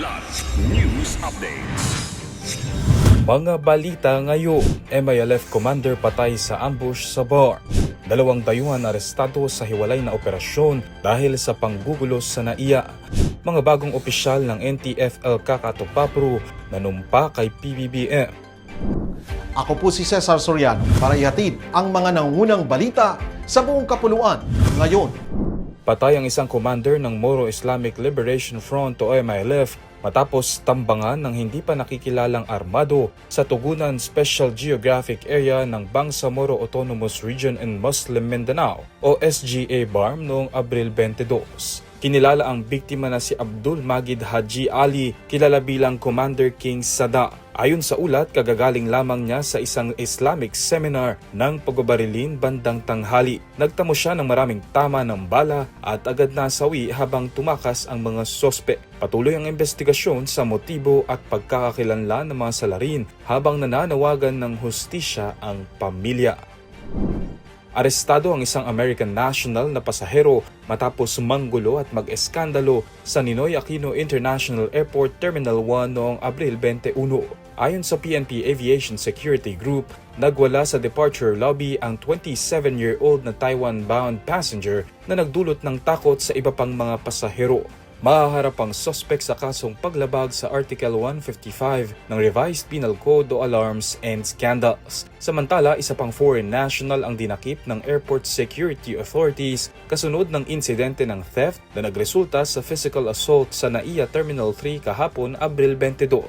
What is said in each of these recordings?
Kilat News Updates. Mga balita ngayon, MILF commander patay sa ambush sa bar. 2 dayuhan arestado sa hiwalay na operasyon dahil sa panggugulo sa NAIA. Mga bagong opisyal ng NTF-ELCAC Papro nanumpa kay PBBM. Ako po si Cesar Soriano para ihatid ang mga nangungunang balita sa buong kapuluan ngayon. Patay ang isang commander ng Moro Islamic Liberation Front o MILF matapos tambangan ng hindi pa nakikilalang armado sa Tugunan Special Geographic Area ng Bangsamoro Autonomous Region in Muslim Mindanao o SGA BARM noong Abril 22. Kinilala ang biktima na si Abdul Magid Haji Ali, kilala bilang Commander King Sada. Ayon sa ulat, kagagaling lamang niya sa isang Islamic seminar ng pagbabarilin bandang tanghali. Nagtamo siya ng maraming tama ng bala at agad nasawi habang tumakas ang mga sospek. Patuloy ang investigasyon sa motibo at pagkakakilanlan ng mga salarin habang nananawagan ng hustisya ang pamilya. Arestado ang isang American national na pasahero matapos manggulo at mag-eskandalo sa Ninoy Aquino International Airport Terminal 1 noong Abril 21. Ayon sa PNP Aviation Security Group, nagwala sa departure lobby ang 27-year-old na Taiwan-bound passenger na nagdulot ng takot sa iba pang mga pasahero. Mahaharap ang suspect sa kasong paglabag sa Article 155 ng Revised Penal Code o Alarms and Scandals. Samantala, isa pang foreign national ang dinakip ng airport security authorities kasunod ng insidente ng theft na nagresulta sa physical assault sa NAIA Terminal 3 kahapon Abril 22.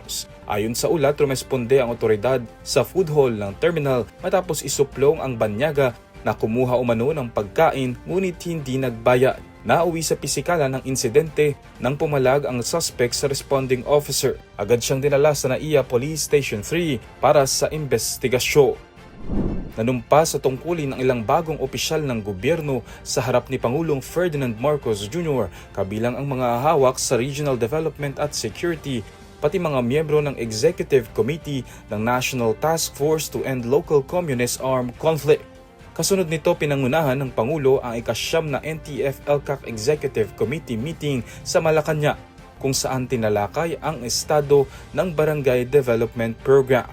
Ayon sa ulat, rumesponde ang otoridad sa food hall ng terminal matapos isuplong ang banyaga na kumuha umano ng pagkain ngunit hindi nagbayad. Nauwi sa pisikalan ng insidente nang pumalag ang suspect sa responding officer. Agad siyang dinala sa NAIA Police Station 3 para sa investigasyon. Nanumpa sa tungkulin ng ilang bagong opisyal ng gobyerno sa harap ni Pangulong Ferdinand Marcos Jr. kabilang ang mga hawak sa Regional Development at Security pati mga miyembro ng Executive Committee ng National Task Force to End Local Communist Armed Conflict. Kasunod nito, pinangunahan ng Pangulo ang ika-9 na NTF-ELCAC Executive Committee meeting sa Malacanang kung saan tinalakay ang estado ng Barangay Development Program.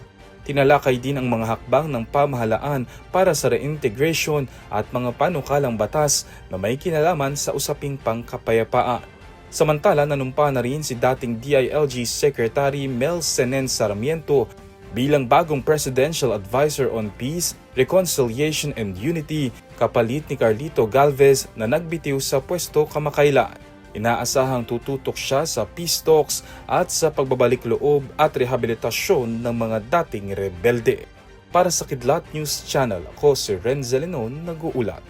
Tinalakay din ang mga hakbang ng pamahalaan para sa reintegration at mga panukalang batas na may kinalaman sa usaping pangkapayapaan. Samantala, nanumpa na rin si dating DILG Secretary Mel Senen Sarmiento bilang bagong Presidential Advisor on Peace, Reconciliation and Unity kapalit ni Carlito Galvez na nagbitiw sa pwesto kamakailan. Inaasahang tututok siya sa peace talks at sa pagbabalik loob at rehabilitasyon ng mga dating rebelde. Para sa Kidlat News Channel, ako si Renzel Lenon, nag-uulat.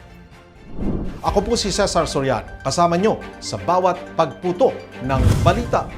Ako po si Cesar Soriano, kasama nyo sa bawat pagputo ng balita.